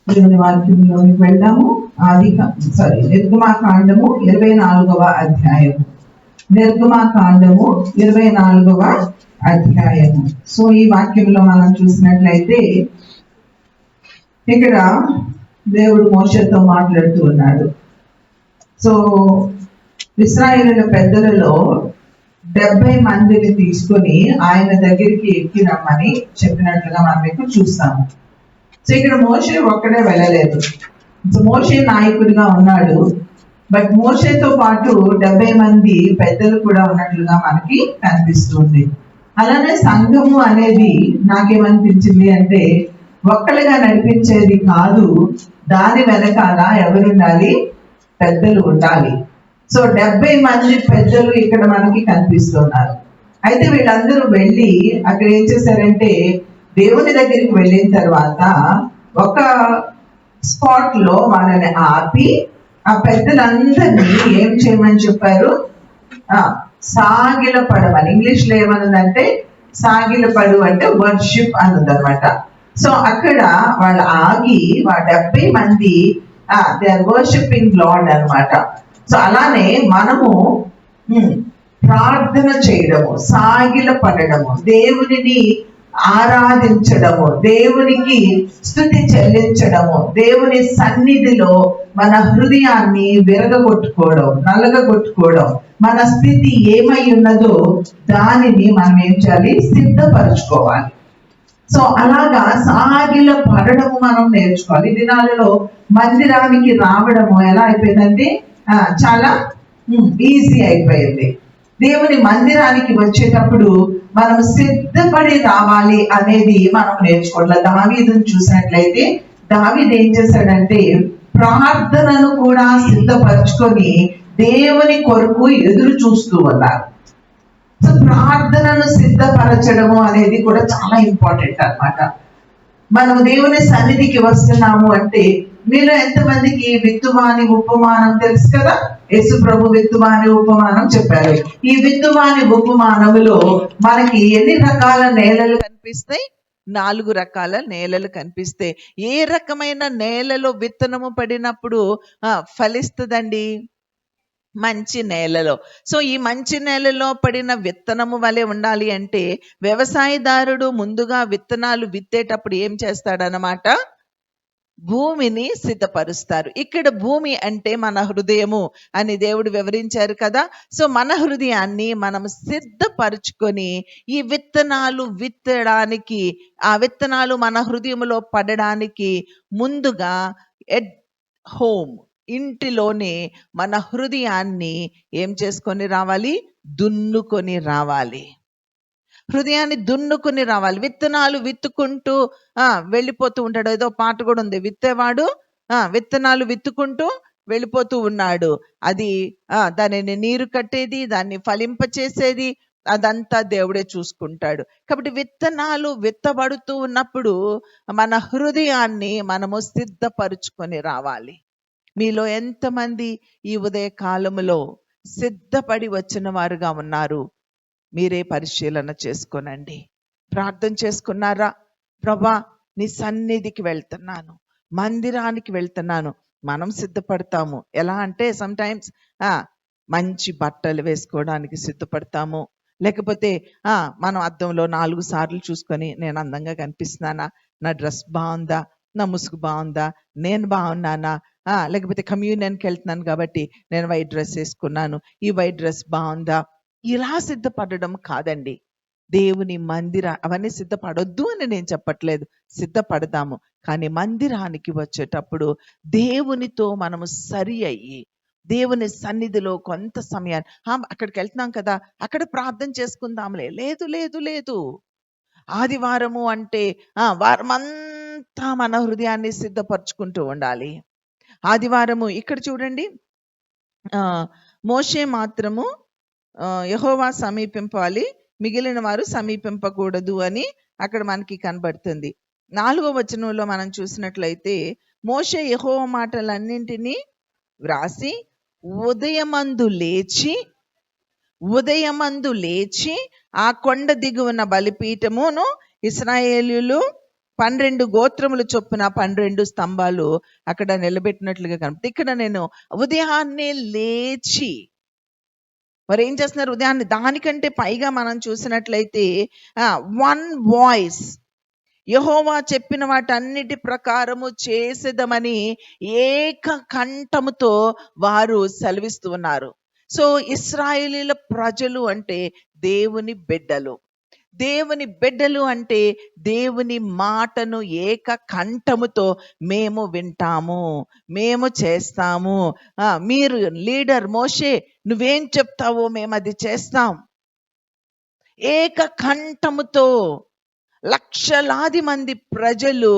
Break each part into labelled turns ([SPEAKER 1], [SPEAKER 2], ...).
[SPEAKER 1] దేవుని వాక్యంలోకి వెళ్దాము. నిర్గమాకాండము 24వ అధ్యాయము. నిర్గమాకాండము 24వ అధ్యాయము. సో ఈ వాక్యంలో మనం చూసినట్లయితే ఇక్కడ దేవుడు మోషేతో మాట్లాడుతూ ఉన్నాడు. సో ఇశ్రాయేలు పెద్దలలో 70 మందిని తీసుకొని ఆయన దగ్గరికి ఎక్కి రమ్మని చెప్పినట్లుగా మనం ఇక్కడ చూస్తాము. సో ఇక్కడ మోషే ఒక్కడే వెళ్ళలేదు. సో మోషే నాయకుడిగా ఉన్నాడు, బట్ మోషేతో పాటు 70 మంది పెద్దలు కూడా ఉన్నట్లుగా మనకి కనిపిస్తుంది. అలానే సంఘము అనేది నాకేమనిపించింది అంటే ఒక్కలుగా నడిపించేది కాదు, దాని వెనకాల ఎవరుండాలి? పెద్దలు ఉండాలి. సో 70 మంది పెద్దలు ఇక్కడ మనకి కనిపిస్తున్నారు. అయితే వీళ్ళందరూ వెళ్ళి అక్కడ ఏం చేశారంటే దేవుని దగ్గరికి వెళ్ళిన తర్వాత ఒక స్పాట్ లో వాళ్ళని ఆపి ఆ పెద్దలందరినీ ఏం చేయమని చెప్పారు? సాగిల పడమని. ఇంగ్లీష్ లో ఏమన్నదంటే సాగిల పడు అంటే వర్షిప్ అన్నదన్నమాట. సో అక్కడ వాళ్ళు ఆగి 70 మంది దే ఆర్ వర్షిపింగ్ లార్డ్ అన్నమాట. సో అలానే మనము ప్రార్థన చేయడము, సాగిల పడడము, దేవునిని ఆరాధించడము, దేవునికి స్తుతి చెల్లించడము, దేవుని సన్నిధిలో మన హృదయాన్ని విరగగొట్టుకోవడం, నలగగొట్టుకోవడం, మన స్థితి ఏమై ఉన్నదో దానిని మనం ఏం చేయాలి? సిద్ధపరచుకోవాలి. సో అలాగా సాగిల పడడము మనం నేర్చుకోవాలి. ఈ దినాలలో మందిరానికి రావడము ఎలా అయిపోయిందంటే చాలా ఈజీ అయిపోయింది. దేవుని మందిరానికి వచ్చేటప్పుడు మనం సిద్ధపడి రావాలి అనేది మనం నేర్చుకోవాలి. దావీదును చూసినట్లయితే దావీదు ఏం చేశాడంటే ప్రార్థనను కూడా సిద్ధపరచుకొని దేవుని కొరకు ఎదురు చూస్తూ ఉన్నారు. సో ప్రార్థనను సిద్ధపరచడము అనేది కూడా చాలా ఇంపార్టెంట్ అన్నమాట. మనం దేవుని సన్నిధికి వస్తున్నాము అంటే మీలో ఎంతమందికి విత్తువాని ఉపమానం తెలుసు కదా? యేసు ప్రభు విత్తువాని ఉపమానం చెప్పారు. ఈ విత్తువాని ఉపమానములో మనకి ఎన్ని రకాల నేలలు కనిపిస్తాయి? 4 రకాల నేలలు కనిపిస్తాయి. ఏ రకమైన నేలలో విత్తనము పడినప్పుడు ఫలిస్తుందండి? మంచి నేలలో. సో ఈ మంచి నేలలో పడిన విత్తనము వలె ఉండాలి అంటే వ్యవసాయదారుడు ముందుగా విత్తనాలు విత్తేటప్పుడు ఏం చేస్తాడనమాట? భూమిని సిద్ధపరుస్తారు. ఇక్కడ భూమి అంటే మన హృదయము అని దేవుడు వివరించారు కదా. సో మన హృదయాన్ని మనం సిద్ధపరుచుకొని ఈ విత్తనాలు విత్తడానికి, ఆ విత్తనాలు మన హృదయంలో పడడానికి ముందుగా ఎట్ హోమ్, ఇంటిలోనే మన హృదయాన్ని ఏం చేసుకొని రావాలి? దున్నుకొని రావాలి. హృదయాన్ని దున్నుకుని రావాలి. విత్తనాలు విత్తుకుంటూ వెళ్ళిపోతూ ఉంటాడు. ఏదో పాట కూడా ఉంది, విత్తేవాడు విత్తనాలు విత్తుకుంటూ వెళ్ళిపోతూ ఉన్నాడు. అది దానిని నీరు కట్టేది, దాన్ని ఫలింపచేసేది అదంతా దేవుడే చూసుకుంటాడు. కాబట్టి విత్తనాలు విత్తబడుతూ ఉన్నప్పుడు మన హృదయాన్ని మనము సిద్ధపరుచుకొని రావాలి. మీలో ఎంతమంది ఈ ఉదయ కాలములో సిద్ధపడి వచ్చిన వారుగా ఉన్నారు? మీరే పరిశీలన చేసుకోనండి. ప్రార్థన చేసుకున్నారా? ప్రభా నీ సన్నిధికి వెళ్తున్నాను, మందిరానికి వెళ్తున్నాను. మనం సిద్ధపడతాము. ఎలా అంటే సమ్టైమ్స్ మంచి బట్టలు వేసుకోవడానికి సిద్ధపడతాము. లేకపోతే మనం అద్దంలో 4 సార్లు చూసుకొని నేను అందంగా కనిపిస్తున్నానా, నా డ్రెస్ బాగుందా, నా ముసుగు బాగుందా, నేను బాగున్నానా, లేకపోతే కమ్యూనియన్కి వెళ్తున్నాను కాబట్టి నేను వైట్ డ్రెస్ వేసుకున్నాను, ఈ వైట్ డ్రెస్ బాగుందా, ఇలా సిద్ధపడడం కాదండి. దేవుని అవన్నీ సిద్ధపడొద్దు అని నేను చెప్పట్లేదు, సిద్ధపడదాము. కానీ మందిరానికి వచ్చేటప్పుడు దేవునితో మనము సరి అయ్యి దేవుని సన్నిధిలో కొంత సమయాన్ని అక్కడికి వెళ్తున్నాం కదా, అక్కడ ప్రార్థన చేసుకుందాంలే. లేదు లేదు లేదు. ఆదివారము అంటే వారమంతా మన హృదయాన్ని సిద్ధపరచుకుంటూ ఉండాలి. ఆదివారము ఇక్కడ చూడండి, మోషే మాత్రము యెహోవా సమీపింపాలి, మిగిలిన వారు సమీపింపకూడదు అని అక్కడ మనకి కనబడుతుంది. 4వ వచనంలో మనం చూసినట్లయితే మోషే యెహోవా మాటలన్నింటినీ వ్రాసి ఉదయమందు లేచి ఆ కొండ దిగువన బలిపీఠమును ఇశ్రాయేలీయులు 12 గోత్రములు చొప్పున 12 స్తంభాలు అక్కడ నిలబెట్టినట్లుగా కనిపిస్తుంది. ఇక్కడ నేను ఉదయాన్నే లేచి మరి ఏం చేస్తున్నారు? ఉదయాన్నే దానికంటే పైగా మనం చూసినట్లయితే వన్ వాయిస్, యెహోవా చెప్పిన వాటన్నిటి ప్రకారము చేసేదమని ఏక కంఠముతో వారు సెలవిస్తూ ఉన్నారు. సో ఇశ్రాయేలీల ప్రజలు అంటే దేవుని బిడ్డలు. దేవుని బిడ్డలు అంటే దేవుని మాటను ఏక కంఠముతో మేము వింటాము, మేము చేస్తాము. మీరు లీడర్ మోషే నువ్వేం చెప్తావో మేము అది చేస్తాం. ఏక కంఠముతో లక్షలాది మంది ప్రజలు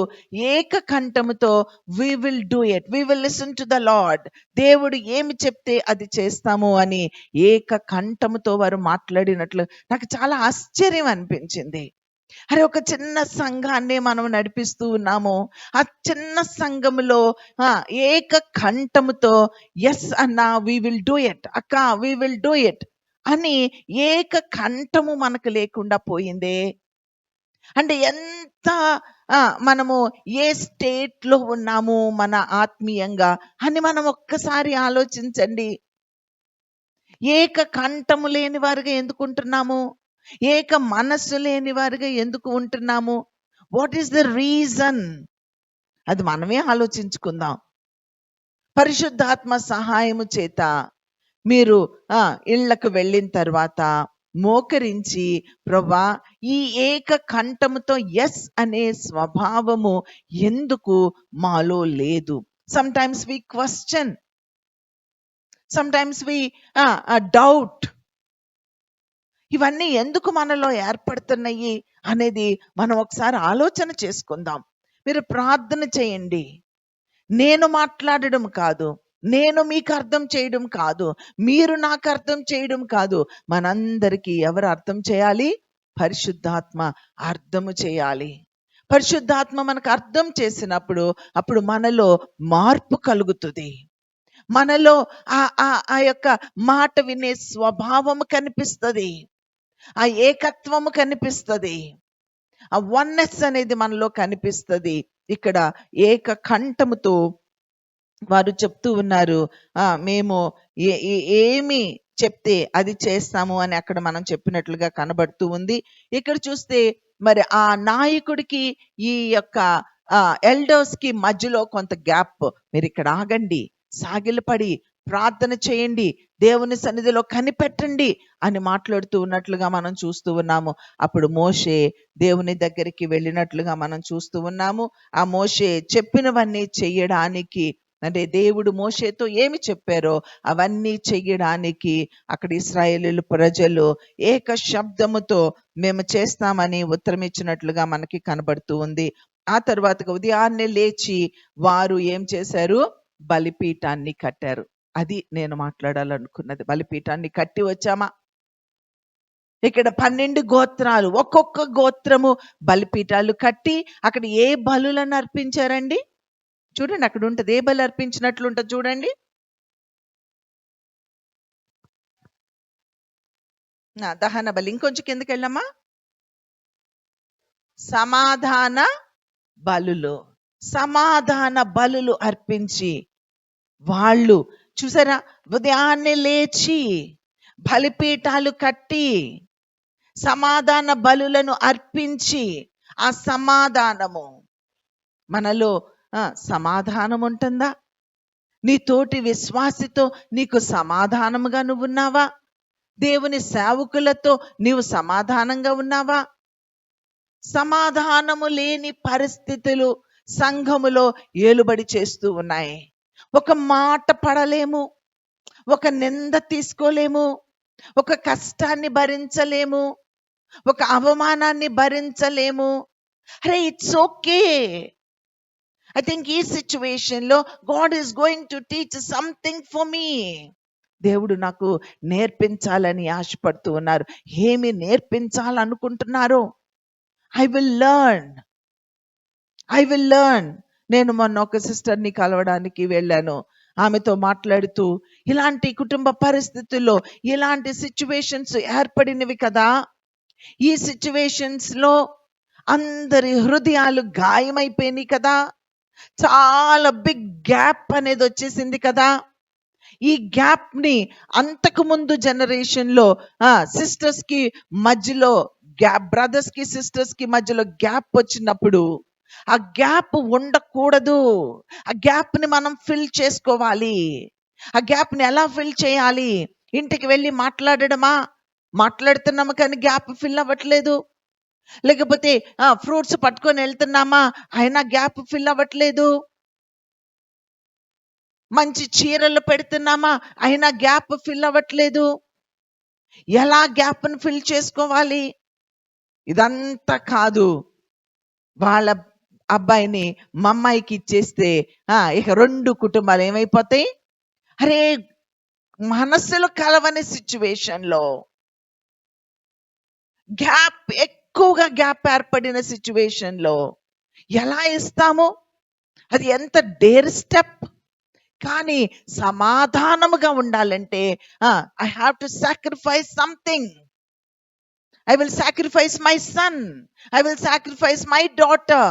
[SPEAKER 1] ఏక కంఠముతో we will do it, we will listen to the Lord, దేవుడు ఏమి చెప్తే అది చేస్తాము అని ఏక కంఠముతో వారు మాట్లాడినట్లు నాకు చాలా ఆశ్చర్యం అనిపించింది. అరే, ఒక చిన్న సంఘాన్ని మనం నడిపిస్తూ ఉన్నాము. ఆ చిన్న సంఘములో ఏక కంఠముతో ఎస్ అన్నా వి విల్ డూ ఇట్, అక్క వి విల్ డూ ఇట్ అని ఏక కంఠము మనకు లేకుండా పోయిందే. అంటే ఎంత మనము ఏ స్టేట్ లో ఉన్నాము మన ఆత్మీయంగా అని మనం ఒక్కసారి ఆలోచించండి. ఏక కంఠము లేని వారుగా ఎందుకు ఉంటున్నాము? ఏక మనస్సు లేని వారుగా ఎందుకు ఉంటున్నాము? What is the reason? అది మనమే ఆలోచించుకుందాం. పరిశుద్ధాత్మ సహాయము చేత మీరు ఇళ్లకు వెళ్ళిన తర్వాత మోకరించి, ప్రభా ఈ ఏక కంఠముతో ఎస్ అనే స్వభావము ఎందుకు మాలో లేదు? సమ్టైమ్స్ వి క్వశ్చన్, సమ్టైమ్స్ వి డౌట్. ఇవన్నీ ఎందుకు మనలో ఏర్పడుతున్నాయి అనేది మనం ఒకసారి ఆలోచన చేసుకుందాం. మీరు ప్రార్థన చేయండి. నేను మాట్లాడడం కాదు, నేను మీకు అర్థం చేయడం కాదు, మీరు నాకు అర్థం చేయడం కాదు. మనందరికీ ఎవరు అర్థం చేయాలి? పరిశుద్ధాత్మ అర్థము చేయాలి. పరిశుద్ధాత్మ మనకు అర్థం చేసినప్పుడు అప్పుడు మనలో మార్పు కలుగుతుంది. మనలో ఆ యొక్క మాట వినే స్వభావము కనిపిస్తుంది, ఆ ఏకత్వము కనిపిస్తుంది, ఆ వన్నెస్ అనేది మనలో కనిపిస్తుంది. ఇక్కడ ఏక కంఠముతో వారు చెప్తూ ఉన్నారు, మేము ఏమి చెప్తే అది చేస్తాము అని అక్కడ మనం చెప్పినట్లుగా కనబడుతూ ఉంది. ఇక్కడ చూస్తే మరి ఆ నాయకుడికి ఈ యొక్క ఎల్డర్స్ కి మధ్యలో కొంత గ్యాప్. మీరు ఇక్కడ ఆగండి, సాగిలపడి ప్రార్థన చేయండి, దేవుని సన్నిధిలో కనిపెట్టండి అని మాట్లాడుతూ ఉన్నట్లుగా మనం చూస్తూ ఉన్నాము. అప్పుడు మోషే దేవుని దగ్గరికి వెళ్ళినట్లుగా మనం చూస్తూ ఉన్నాము. ఆ మోషే చెప్పినవన్నీ చెయ్యడానికి, అంటే దేవుడు మోషేతో ఏమి చెప్పారో అవన్నీ చెయ్యడానికి అక్కడ ఇశ్రాయేలీయుల ప్రజలు ఏక శబ్దముతో మేము చేస్తామని ఉత్తరం ఇచ్చినట్లుగా మనకి కనబడుతూ ఉంది. ఆ తర్వాత ఉదయాన్నే లేచి వారు ఏం చేశారు? బలిపీఠాన్ని కట్టారు. అది నేను మాట్లాడాలనుకున్నది. బలిపీఠాన్ని కట్టి వచ్చామా? ఇక్కడ 12 గోత్రాలు, ఒక్కొక్క గోత్రము బలిపీఠాలు కట్టి అక్కడ ఏ బలులను అర్పించారండి? చూడండి, అక్కడ ఉంటది, ఏ బలి అర్పించినట్లు ఉంటుంది చూడండి. దహన బలి. ఇంకొంచెం కిందకి వెళ్ళమ్మా. సమాధాన బలులు, సమాధాన బలులు అర్పించి వాళ్ళు చూసారా, ఉదయాన్నే లేచి బలిపీఠాలు కట్టి సమాధాన బలులను అర్పించి, ఆ సమాధానము మనలో సమాధానం ఉంటుందా? నీ తోటి విశ్వాసితో నీకు సమాధానముగా నువ్వు ఉన్నావా? దేవుని సేవకులతో నీవు సమాధానంగా ఉన్నావా? సమాధానము లేని పరిస్థితులు సంఘములో ఏలుబడి చేస్తూ ఉన్నాయి. ఒక మాట పడలేము, ఒక నింద తీసుకోలేము, ఒక కష్టాన్ని భరించలేము, ఒక అవమానాన్ని భరించలేము. అరే, ఇట్స్ ఓకే. ఐ థింక్ ఈ సిచ్యువేషన్ లో God is going to teach something for me. దేవుడు నాకు నేర్పించాలని ఆశపడుతూ ఉన్నారు. ఏమి నేర్పించాలనుకుంటున్నారు? I will learn. నేను మొన్న ఒక సిస్టర్ని కలవడానికి వెళ్ళాను. ఆమెతో మాట్లాడుతూ, ఇలాంటి కుటుంబ పరిస్థితుల్లో ఇలాంటి సిచ్యువేషన్స్ ఏర్పడినవి కదా, ఈ సిచ్యువేషన్స్ లో అందరి హృదయాలు గాయమైపోయినాయి కదా, చాలా బిగ్ గ్యాప్ అనేది వచ్చేసింది కదా. ఈ గ్యాప్ ని అంతకు ముందు జనరేషన్ లో సిస్టర్స్ కి మధ్యలో గ్యాప్, బ్రదర్స్ కి సిస్టర్స్ కి మధ్యలో గ్యాప్ వచ్చినప్పుడు ఆ గ్యాప్ ఉండకూడదు. ఆ గ్యాప్ ని మనం ఫిల్ చేసుకోవాలి. ఆ గ్యాప్ ని ఎలా ఫిల్ చేయాలి? ఇంటికి వెళ్ళి మాట్లాడడమా? మాట్లాడుతున్నాము కానీ గ్యాప్ ఫిల్ అవ్వట్లేదు. లేకపోతే ఫ్రూట్స్ పట్టుకొని వెళ్తున్నామా, అయినా గ్యాప్ ఫిల్ అవ్వట్లేదు. మంచి చీరలు పెడుతున్నామా, అయినా గ్యాప్ ఫిల్ అవ్వట్లేదు. ఎలా గ్యాప్ను ఫిల్ చేసుకోవాలి? ఇదంతా కాదు, వాళ్ళ అబ్బాయిని మా అమ్మాయికి ఇచ్చేస్తే ఇక 2 కుటుంబాలు ఏమైపోతాయి? అరే, మనస్సులు కలవని సిచ్యువేషన్ లో, ఎక్కువగా గ్యాప్ ఏర్పడిన సిచ్యువేషన్ లో ఎలా ఇస్తాము? అది ఎంత డేర్ స్టెప్. కానీ సమాధానముగా ఉండాలంటే I have to sacrifice something. I will sacrifice my son, I will sacrifice my daughter.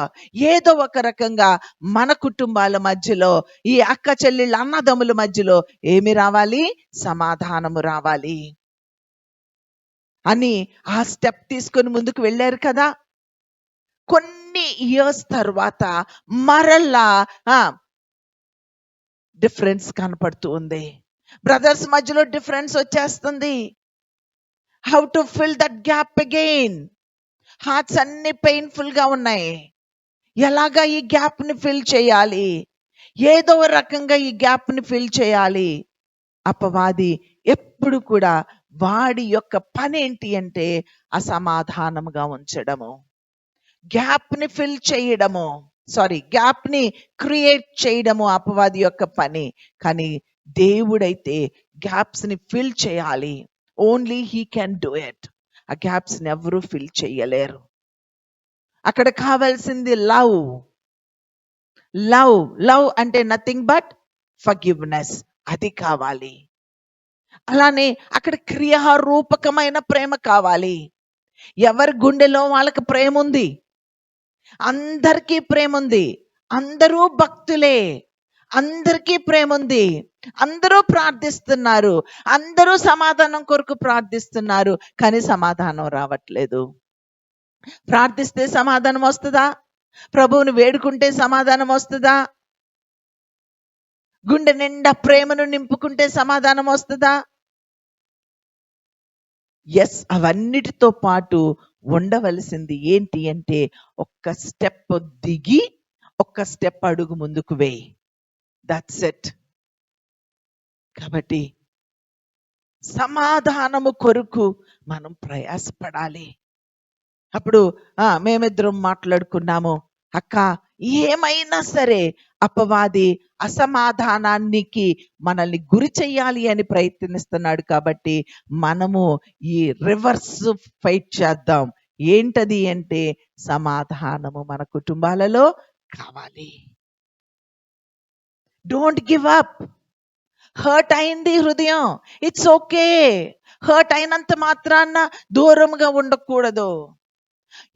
[SPEAKER 1] ఏదో ఒక రకంగా మన కుటుంబాల మధ్యలో, ఈ అక్క చెల్లెళ్ళ అన్నదమ్ముల మధ్యలో ఏమి రావాలి? సమాధానము రావాలి అని ఆ స్టెప్ తీసుకొని ముందుకు వెళ్ళారు కదా. కొన్ని ఇయర్స్ తర్వాత మరలా డిఫరెన్స్ కనపడుతూ ఉంది. బ్రదర్స్ మధ్యలో డిఫరెన్స్ వచ్చేస్తుంది. How to fill that gap again? Hearts అన్ని పెయిన్ఫుల్ గా ఉన్నాయి. ఎలాగా ఈ గ్యాప్ ని ఫిల్ చేయాలి? ఏదో రకంగా ఈ గ్యాప్ ని ఫిల్ చేయాలి. అపవాది ఎప్పుడు కూడా వాడి యొక్క పని ఏంటి అంటే అసమాధానముగా ఉంచడము, గ్యాప్ ని ఫిల్ చేయడము, గ్యాప్ ని క్రియేట్ చేయడము అపవాది యొక్క పని. కానీ దేవుడైతే గ్యాప్స్ ని ఫిల్ చేయాలి. Only he can do it. ఆ గ్యాప్స్ ని ఎవరు ఫిల్ చేయలేరు. అక్కడ కావాల్సింది లవ్. లవ్ లవ్ అంటే నథింగ్ బట్ ఫర్గివ్నెస్. అది కావాలి. అలానే అక్కడ క్రియారూపకమైన ప్రేమ కావాలి. ఎవరి గుండెలో వాళ్ళకి ప్రేమ ఉంది, అందరికీ ప్రేమ ఉంది, అందరూ భక్తులే, అందరికీ ప్రేమ ఉంది, అందరూ ప్రార్థిస్తున్నారు, అందరూ సమాధానం కొరకు ప్రార్థిస్తున్నారు, కానీ సమాధానం రావట్లేదు. ప్రార్థిస్తే సమాధానం వస్తుందా? ప్రభువుని వేడుకుంటే సమాధానం వస్తుందా? గుండె నిండా ప్రేమను నింపుకుంటే సమాధానం వస్తుందా? ఎస్, అవన్నిటితో పాటు ఉండవలసింది ఏంటి అంటే ఒక్క స్టెప్ దిగి ఒక్క స్టెప్ అడుగు ముందుకు వేయి. That's it. కాబట్టి సమాధానము కొరకు మనం ప్రయాసపడాలి. అప్పుడు మేమిద్దరం మాట్లాడుకున్నాము, అక్క ఏమైనా సరే అపవాది అసమాధానానికి మనల్ని గురి చెయ్యాలి అని ప్రయత్నిస్తున్నాడు. కాబట్టి మనము ఈ రివర్స్ ఫైట్ చేద్దాం. ఏంటది అంటే సమాధానము మన కుటుంబాలలో కావాలి. Don't give up. హర్ట్ అయింది హృదయం, ఇట్స్ ఓకే. హర్ట్ అయినంత మాత్రాన దూరంగా ఉండకూడదు.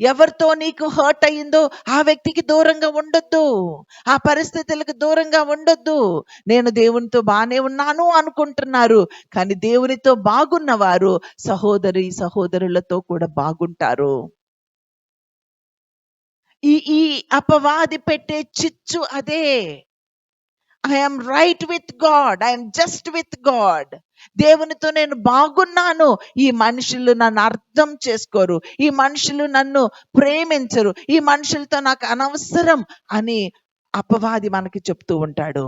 [SPEAKER 1] ఎవరితో నీకు హర్ట్ అయ్యిందో ఆ వ్యక్తికి దూరంగా ఉండొద్దు, ఆ పరిస్థితులకు దూరంగా ఉండొద్దు. నేను దేవునితో బానే ఉన్నాను అనుకుంటున్నారు, కానీ దేవునితో బాగున్న వారు సహోదరులతో కూడా బాగుంటారు. ఈ అపవాది పెట్టే చిచ్చు అదే. I'm right with God, I'm just with God. దేవునితో నేను బాగున్నాను, ఈ మనుషులు నన్ను అర్థం చేసుకోరు, ఈ మనుషులు నన్ను ప్రేమించరు, ఈ మనుషులతో నాకు అనవసరం అని అపవాది మనకి చెప్తూ ఉంటాడు.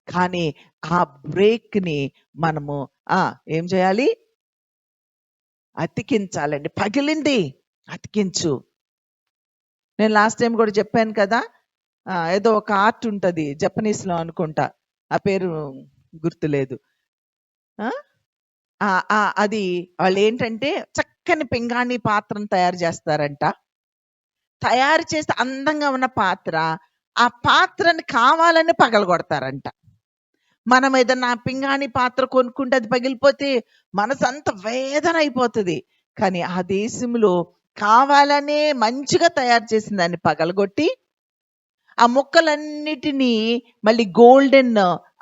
[SPEAKER 1] కానీ ఆ బ్రేక్ ని మనము ఏం చేయాలి? అతికించాలండి. పగిలింది అతికించు. నేను లాస్ట్ టైం కూడా చెప్పాను కదా, ఏదో ఒక ఆర్ట్ ఉంటది జపనీస్ లో అనుకుంటా, ఆ పేరు గుర్తులేదు. అది వాళ్ళు ఏంటంటే చక్కని పింగాణి పాత్రను తయారు చేస్తారంట. తయారు చేస్తే అందంగా ఉన్న పాత్ర, ఆ పాత్రని కావాలని పగలగొడతారంట. మనం ఏదన్నా పింగాణి పాత్ర కొనుక్కుంటే అది పగిలిపోతే మనసు అంత వేదన అయిపోతుంది. కానీ ఆ దేశంలో కావాలనే మంచిగా తయారు చేసిన దాన్ని పగలగొట్టి ఆ ముక్కలన్నిటినీ మళ్ళీ గోల్డెన్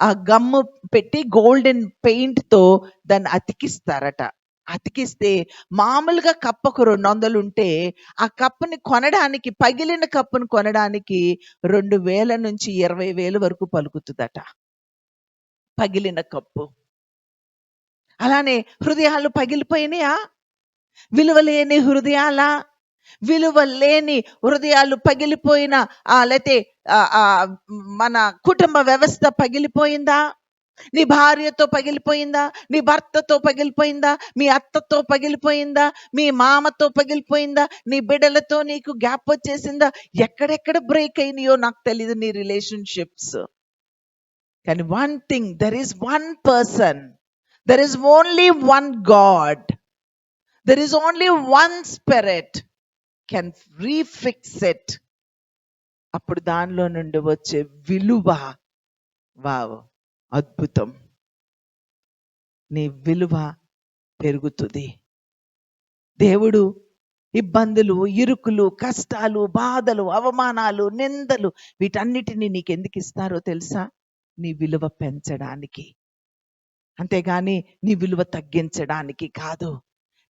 [SPEAKER 1] ఆ గమ్ము పెట్టి గోల్డెన్ పెయింట్ తో దాన్ని అతికిస్తారట. అతికిస్తే మామూలుగా కప్పకు 200 ఉంటే ఆ కప్పుని కొనడానికి, పగిలిన కప్పును కొనడానికి 2000 నుంచి 20,000 వరకు పలుకుతుందట పగిలిన కప్పు. అలానే హృదయాలు పగిలిపోయినాయా? విలువలేని హృదయాల, విలువలేని హృదయాలు పగిలిపోయిన లేతే మన కుటుంబ వ్యవస్థ పగిలిపోయిందా? నీ భార్యతో పగిలిపోయిందా? నీ భర్తతో పగిలిపోయిందా? మీ అత్తతో పగిలిపోయిందా? మీ మామతో పగిలిపోయిందా? నీ బిడ్డలతో నీకు గ్యాప్ వచ్చేసిందా? ఎక్కడెక్కడ బ్రేక్ అయినాయో నాకు తెలీదు నీ రిలేషన్షిప్స్. కానీ one thing, there is one person, there is only one God, there is only one spirit can రీఫిక్స్ it. అప్పుడు దానిలో నుండి వచ్చే విలువ, వావ్, అద్భుతం. నీ విలువ పెరుగుతుంది. దేవుడు ఇబ్బందులు, ఇరుకులు, కష్టాలు, బాధలు, అవమానాలు, నిందలు వీటన్నిటిని నీకెందుకు ఇస్తారో తెలుసా? నీ విలువ పెంచడానికి, అంతేగాని నీ విలువ తగ్గించడానికి కాదు.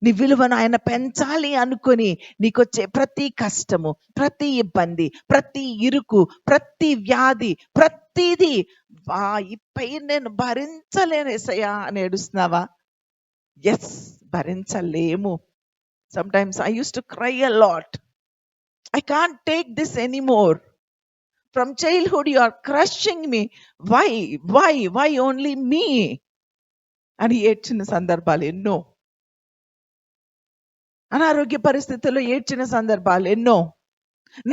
[SPEAKER 1] నీ విలువను ఆయన పెంచాలి అనుకొని నీకొచ్చే ప్రతి కష్టము, ప్రతి ఇబ్బంది, ప్రతి ఇరుకు, ప్రతి వ్యాధి, ప్రతిదీ ఈ పెయిన్ నేను భరించలేను యేసయ్యా అని ఏడుస్తున్నావా? Yes, భరించలేము. Sometimes I used to cry a lot. I can't take this anymore. From childhood you are crushing me. Why only me? అని ఏడ్చిన సందర్భాలు ఎన్నో. అనారోగ్య పరిస్థితుల్లో ఏడ్చిన సందర్భాలు ఎన్నో.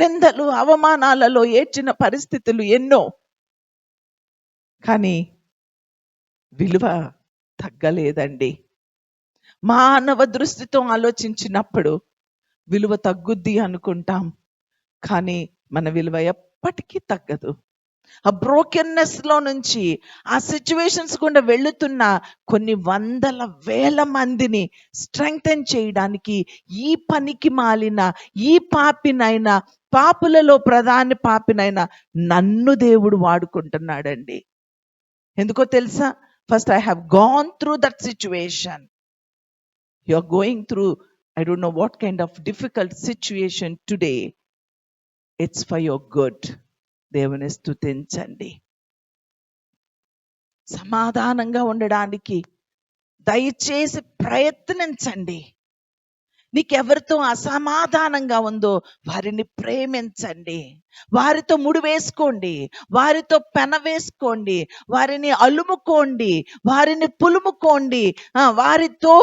[SPEAKER 1] నిందలు, అవమానాలలో ఏడ్చిన పరిస్థితులు ఎన్నో. కానీ విలువ తగ్గలేదండి. మానవ దృష్టితో ఆలోచించినప్పుడు విలువ తగ్గుద్ది అనుకుంటాం, కానీ మన విలువ ఎప్పటికీ తగ్గదు. ఆ బ్రోకెన్నెస్ లో నుంచి, ఆ సిచ్యువేషన్స్ గుండా వెళుతున్న కొన్ని వందల వేల మందిని స్ట్రెంగ్థెన్ చేయడానికి ఈ పనికి మాలిన, ఈ పాపినైనా, పాపులలో ప్రధాన పాపినైనా నన్ను దేవుడు వాడుకుంటున్నాడండి. ఎందుకో తెలుసా? First I have gone through that situation. You are going through, I don't know what kind of difficult situation today. It's for your good. దేవుని స్తుతించండి. సమాధానంగా ఉండడానికి దయచేసి ప్రయత్నించండి. నీకెవరితో అసమాధానంగా ఉందో వారిని ప్రేమించండి, వారితో ముడివేసుకోండి, వారితో పెన వేసుకోండి, వారిని అలుముకోండి, వారిని పులుముకోండి. వారితో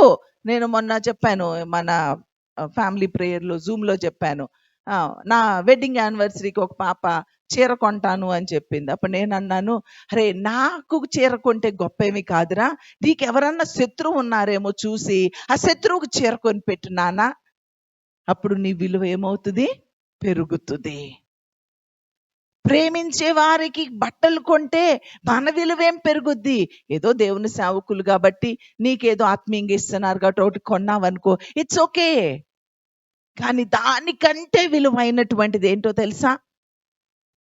[SPEAKER 1] నేను మొన్న చెప్పాను, మన ఫ్యామిలీ ప్రేయర్లో జూమ్లో చెప్పాను, నా వెడ్డింగ్ యానివర్సరీకి ఒక పాప చీర కొంటాను అని చెప్పింది. అప్పుడు నేను అన్నాను, అరే నాకు చీర కొంటే గొప్ప ఏమి కాదురా, నీకెవరన్నా శత్రువు ఉన్నారేమో చూసి ఆ శత్రువుకు చీర కొని పెట్టు నాన్న. అప్పుడు నీ విలువ ఏమవుతుంది? పెరుగుతుంది. ప్రేమించే వారికి బట్టలు కొంటే మన విలువేం పెరుగుద్ది? ఏదో దేవుని సేవకులు కాబట్టి నీకేదో ఆత్మీయంగా ఇస్తున్నారు కాబట్టి ఒకటి కొన్నావనుకో, ఇట్స్ ఓకే. కానీ దానికంటే విలువైనటువంటిది ఏంటో తెలుసా?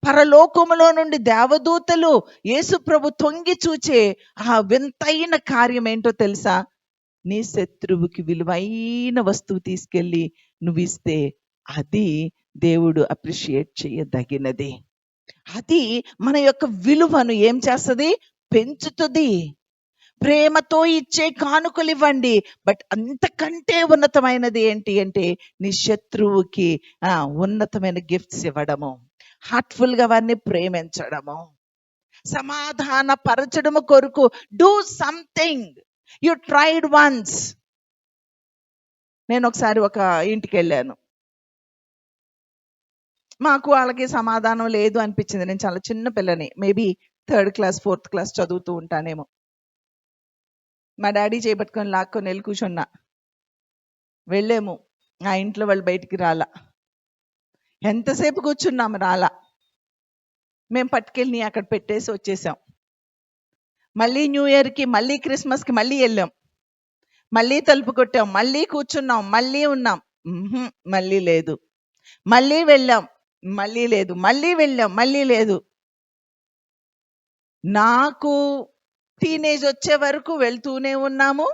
[SPEAKER 1] పరలోకములో నుండి దేవదూతలు యేసు ప్రభు తొంగి చూచే ఆ వింతైన కార్యం ఏంటో తెలుసా? నీ శత్రువుకి విలువైన వస్తువు తీసుకెళ్ళి నువ్వు ఇస్తే అది దేవుడు అప్రిషియేట్ చేయదగినది. అది మన యొక్క విలువను ఏం చేస్తుంది? పెంచుతుంది. ప్రేమతో ఇచ్చే కానుకలు ఇవ్వండి. బట్ అంతకంటే ఉన్నతమైనది ఏంటి అంటే నీ శత్రువుకి ఉన్నతమైన గిఫ్ట్స్ ఇవ్వడము, హార్ట్ఫుల్ గా వారిని ప్రేమించడము, సమాధాన పరచడము కొరకు do something. You tried once. నేను ఒకసారి ఒక ఇంటికి వెళ్ళాను. మాకు వాళ్ళకి సమాధానం లేదు అనిపించింది. నేను చాలా చిన్న పిల్లని, maybe 3rd class 4th class చదువుతూ ఉంటానేమో. మా డాడీ చేపట్టుకొని లాక్కొని వెళ్ళి కూర్చున్నా. వెళ్ళాము. ఆ ఇంట్లో వాళ్ళు బయటికి రాలా. ఎంతసేపు కూర్చున్నాము, రాలా. మేము పట్టుకెళ్ళి అక్కడ పెట్టేసి వచ్చేసాం. మళ్ళీ న్యూ ఇయర్కి, మళ్ళీ క్రిస్మస్కి మళ్ళీ వెళ్ళాం. మళ్ళీ తలుపు కొట్టాం, మళ్ళీ కూర్చున్నాం, మళ్ళీ ఉన్నాం.
[SPEAKER 2] మళ్ళీ లేదు. మళ్ళీ వెళ్ళాం, మళ్ళీ లేదు. మళ్ళీ వెళ్ళాం, మళ్ళీ లేదు. నాకు టీనేజ్ వచ్చే వరకు వెళ్తూనే ఉన్నాము.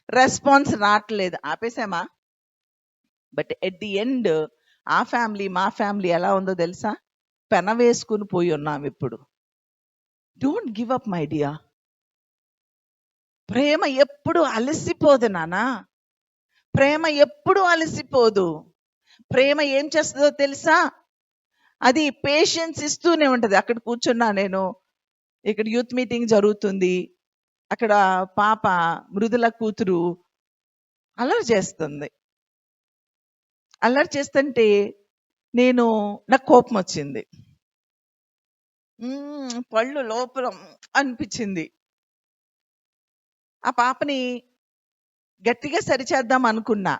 [SPEAKER 2] రెస్పాన్స్ రావట్లేదు, ఆపేసామా. బట్ ఎట్ ది ఎండ్ ఆ ఫ్యామిలీ మా ఫ్యామిలీ ఎలా ఉందో తెలుసా? పెన వేసుకుని పోయి ఉన్నాం ఇప్పుడు. Don't give up my dear. ప్రేమ ఎప్పుడు అలసిపోదు నానా. ప్రేమ ఎప్పుడు అలసిపోదు. ప్రేమ ఏం చేస్తుందో తెలుసా? అది పేషెన్స్ ఇస్తూనే ఉంటది. అక్కడ కూర్చున్నా నేను, ఇక్కడ యూత్ మీటింగ్ జరుగుతుంది, అక్కడ పాప మృదుల కూతురు అల్లరి చేస్తుంది. అల్లరి చేస్తుంటే నాకు కోపం వచ్చింది. పళ్ళు లోపల అనిపించింది. ఆ పాపని గట్టిగా సరిచేద్దాం అనుకున్నా.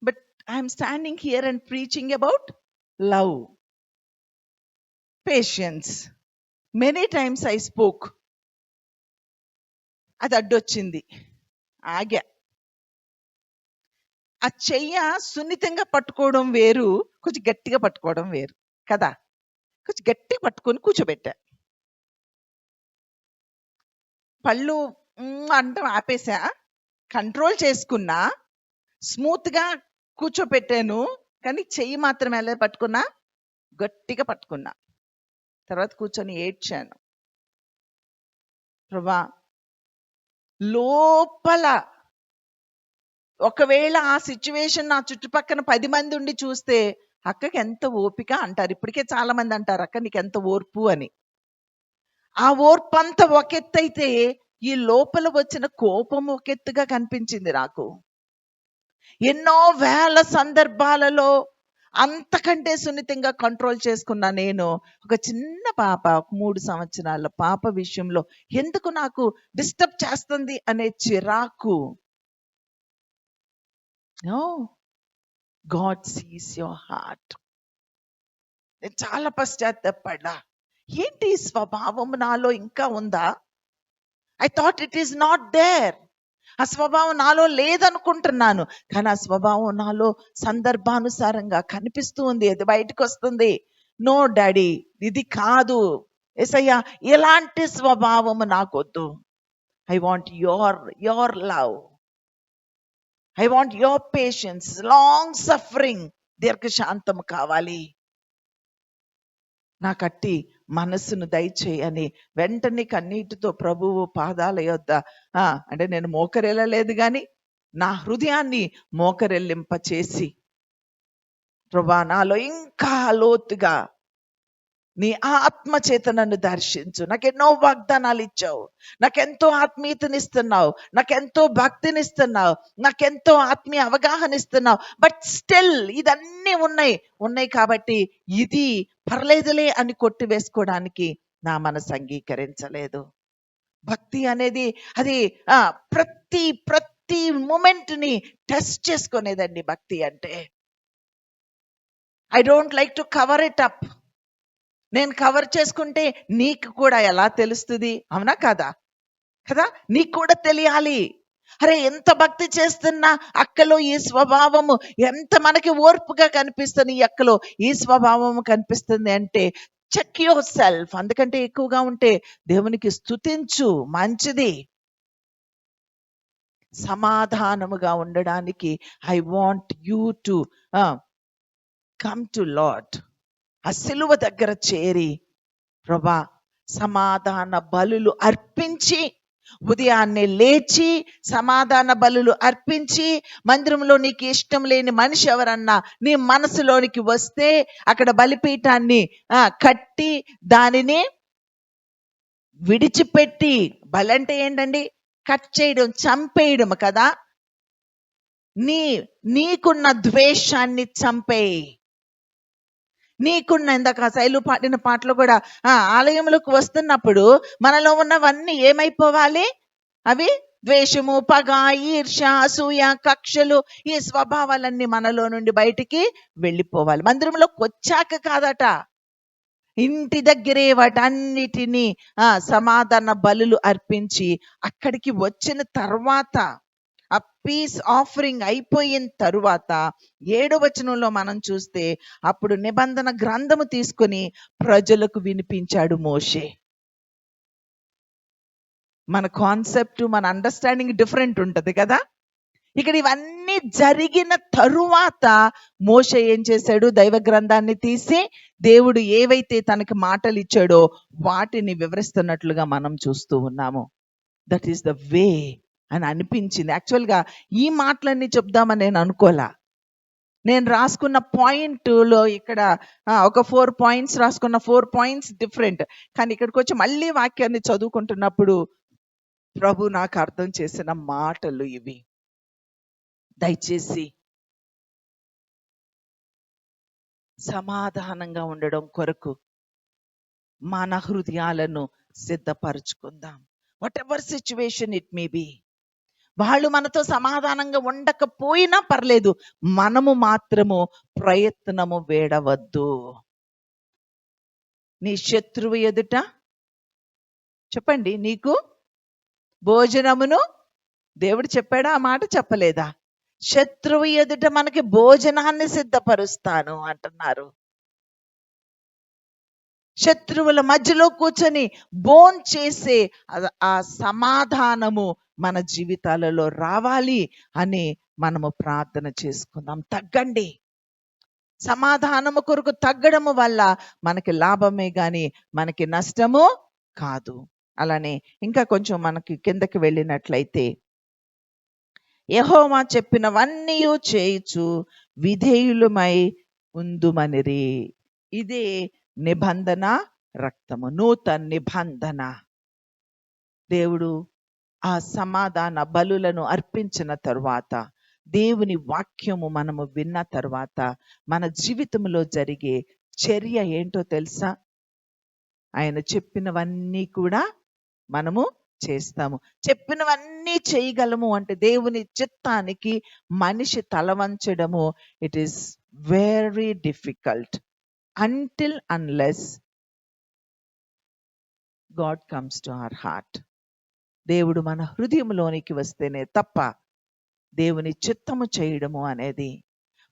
[SPEAKER 2] But I'm standing here and preaching about love, patience. Many times I spoke. అది అడ్డొచ్చింది, ఆగా. ఆ చెయ్య సున్నితంగా పట్టుకోవడం వేరు, కొంచెం గట్టిగా పట్టుకోవడం వేరు కదా. కొంచెం గట్టిగా పట్టుకొని కూర్చోబెట్టా. పళ్ళు అంటే ఆపేసా, కంట్రోల్ చేసుకున్నా, స్మూత్గా కూర్చోపెట్టాను. కానీ చెయ్యి మాత్రం ఎలా పట్టుకున్నా? గట్టిగా పట్టుకున్నా. తర్వాత కూర్చొని ఏడ్చాను. ప్రభా, లోపల ఒకవేళ ఆ సిచ్యువేషన్ నా చుట్టుపక్కన 10 మంది ఉండి చూస్తే, అక్కకి ఎంత ఓపిక అంటారు. ఇప్పటికే చాలా మంది అంటారు, అక్క నీకు ఎంత ఓర్పు అని. ఆ ఓర్పు అంతా ఒకెత్తైతే ఈ లోపల వచ్చిన కోపం ఒకెత్తుగా కనిపించింది నాకు. ఎన్నో వేల సందర్భాలలో అంతకంటే సున్నితంగా కంట్రోల్ చేసుకున్నా నేను. ఒక చిన్న పాప, 3 సంవత్సరాల పాప విషయంలో ఎందుకు నాకు డిస్టర్బ్ చేస్తుంది అనే చిరాకు. No, god sees your heart. నేను చాలా పశ్చాత్తాపడ్డా. ఏంటి ఈ స్వభావం నాలో ఇంకా ఉందా? I thought it is not there. ఆ స్వభావం నాలో లేదనుకుంటున్నాను, కానీ ఆ స్వభావం నాలో సందర్భానుసారంగా కనిపిస్తూ ఉంది, అది బయటకు వస్తుంది. నో డాడీ, ఇది కాదు యేసయ్యా, ఎలాంటి స్వభావము నాకొద్దు. I want your love, I want your patience, long suffering, దీర్ఘశాంతము కావాలి. నా కట్టి మనస్సును దయచేయని వెంటనే కన్నీటితో ప్రభువు పాదాల యొద్ద, అంటే నేను మోకరెళ్ళలేదు కానీ నా హృదయాన్ని మోకరెల్లింప చేసి, ప్రభా నాలో ఇంకా లోతుగా నీ ఆత్మ చేత నన్ను దర్శించు. నాకెన్నో వాగ్దానాలు ఇచ్చావు, నాకెంతో ఆత్మీయతనిస్తున్నావు, నాకెంతో భక్తినిస్తున్నావు, నాకెంతో ఆత్మీయ అవగాహన ఇస్తున్నావు. బట్ స్టిల్ ఇదన్నీ ఉన్నాయి కాబట్టి ఇది పర్లేదులే అని కొట్టివేసుకోవడానికి నా మనసు అంగీకరించలేదు. భక్తి అనేది అది ప్రతి మూమెంట్ ని టెస్ట్ చేసుకునేదండి భక్తి అంటే. I don't like to cover it up. నేను కవర్ చేసుకుంటే నీకు కూడా ఎలా తెలుస్తుంది? అవునా కదా? నీకు కూడా తెలియాలి. అరే, ఎంత భక్తి చేస్తున్నా అక్కలో ఈ స్వభావము, ఎంత మనకి ఓర్పుగా కనిపిస్తుంది ఈ అక్కలో ఈ స్వభావము కనిపిస్తుంది అంటే చెక్ యువర్ సెల్ఫ్. అందుకంటే ఎక్కువగా ఉంటే దేవునికి స్తుతించు, మంచిది. సమాధానముగా ఉండడానికి I want you to come to lord. ఆ సిలువ దగ్గర చేరి, ప్రభా సమాధాన బలులు అర్పించి, ఉదయాన్నే లేచి సమాధాన బలులు అర్పించి, మందిరంలో నీకు ఇష్టం లేని మనిషి ఎవరన్నా నీ మనసులోనికి వస్తే అక్కడ బలిపీఠాన్ని కట్టి దానిని విడిచిపెట్టి, బలి అంటే ఏంటండి? కట్ చేయడం, చంపేయడం కదా. నీకున్న ద్వేషాన్ని చంపేయి. నీకున్న, ఇందాక శైలు పాడిన పాటలు కూడా, ఆలయంలోకి వస్తున్నప్పుడు మనలో ఉన్నవన్నీ ఏమైపోవాలి? అవి ద్వేషము, పగ, ఈర్ష, అసూయ, కక్షలు, ఈ స్వభావాలన్నీ మనలో నుండి బయటికి వెళ్ళిపోవాలి. మందిరంలోకి వచ్చాక కాదట, ఇంటి దగ్గరే వాటన్నిటినీ సమాధాన బలులు అర్పించి, అక్కడికి వచ్చిన తర్వాత ఆ పీస్ ఆఫరింగ్ అయిపోయిన తరువాత 7వ వచనంలో మనం చూస్తే అప్పుడు నిబంధన గ్రంథము తీసుకొని ప్రజలకు వినిపించాడు మోషే. మన కాన్సెప్ట్, మన అండర్స్టాండింగ్ డిఫరెంట్ ఉంటది కదా. ఇక్కడ ఇవన్నీ జరిగిన తరువాత మోషే ఏం చేశాడు? దైవ గ్రంథాన్ని తీసి దేవుడు ఏవైతే తనకి మాటలు ఇచ్చాడో వాటిని వివరిస్తున్నట్లుగా మనం చూస్తూ ఉన్నాము. దట్ ఈస్ ద వే అని అనిపించింది. యాక్చువల్గా ఈ మాటలన్నీ చెప్దామని నేను అనుకోలా. నేను రాసుకున్న పాయింట్లో ఇక్కడ ఒక 4 పాయింట్స్ రాసుకున్న, 4 పాయింట్స్ డిఫరెంట్. కానీ ఇక్కడికి వచ్చి మళ్ళీ వాక్యాన్ని చదువుకుంటున్నప్పుడు ప్రభు నాకు అర్థం చేసిన మాటలు ఇవి. దయచేసి సమాధానంగా ఉండడం కొరకు మన హృదయాలను సిద్ధపరచుకుందాం. Whatever situation it may be. వాళ్ళు మనతో సమాధానంగా ఉండకపోయినా పర్లేదు, మనము మాత్రము ప్రయత్నము వేడవద్దు. నీ శత్రువు ఎదుట చెప్పండి, నీకు భోజనమును దేవుడు చెప్పాడా? ఆ మాట చెప్పలేదా? శత్రువు ఎదుట మనకి భోజనాన్ని సిద్ధపరుస్తాను అంటున్నారు. శత్రువుల మధ్యలో కూర్చొని భోం చేసే ఆ సమాధానము మన జీవితాలలో రావాలి అని మనము ప్రార్థన చేసుకుందాం. తగ్గండి. సమాధానము కొరకు తగ్గడము వల్ల మనకి లాభమే గాని మనకి నష్టము కాదు. అలానే ఇంకా కొంచెం మనకి కిందకి వెళ్ళినట్లయితే, యెహోవా చెప్పినవన్నీ చేయుచు విధేయులమై ఉందుమనిరి. ఇదే నిబంధన రక్తము, నూతన నిబంధన. దేవుడు ఆ సమాధాన బలులను అర్పించిన తరువాత, దేవుని వాక్యము మనము విన్న తరువాత మన జీవితంలో జరిగే చర్య ఏంటో తెలుసా? ఆయన చెప్పినవన్నీ కూడా మనము చేస్తాము. చెప్పినవన్నీ చేయగలము అంటే దేవుని చిత్తానికి మనిషి తల వంచడము it is very difficult until unless God comes to our heart. దేవుడు మన హృదయంలోనికి వస్తేనే తప్ప దేవుని చిత్తము చేయడము అనేది,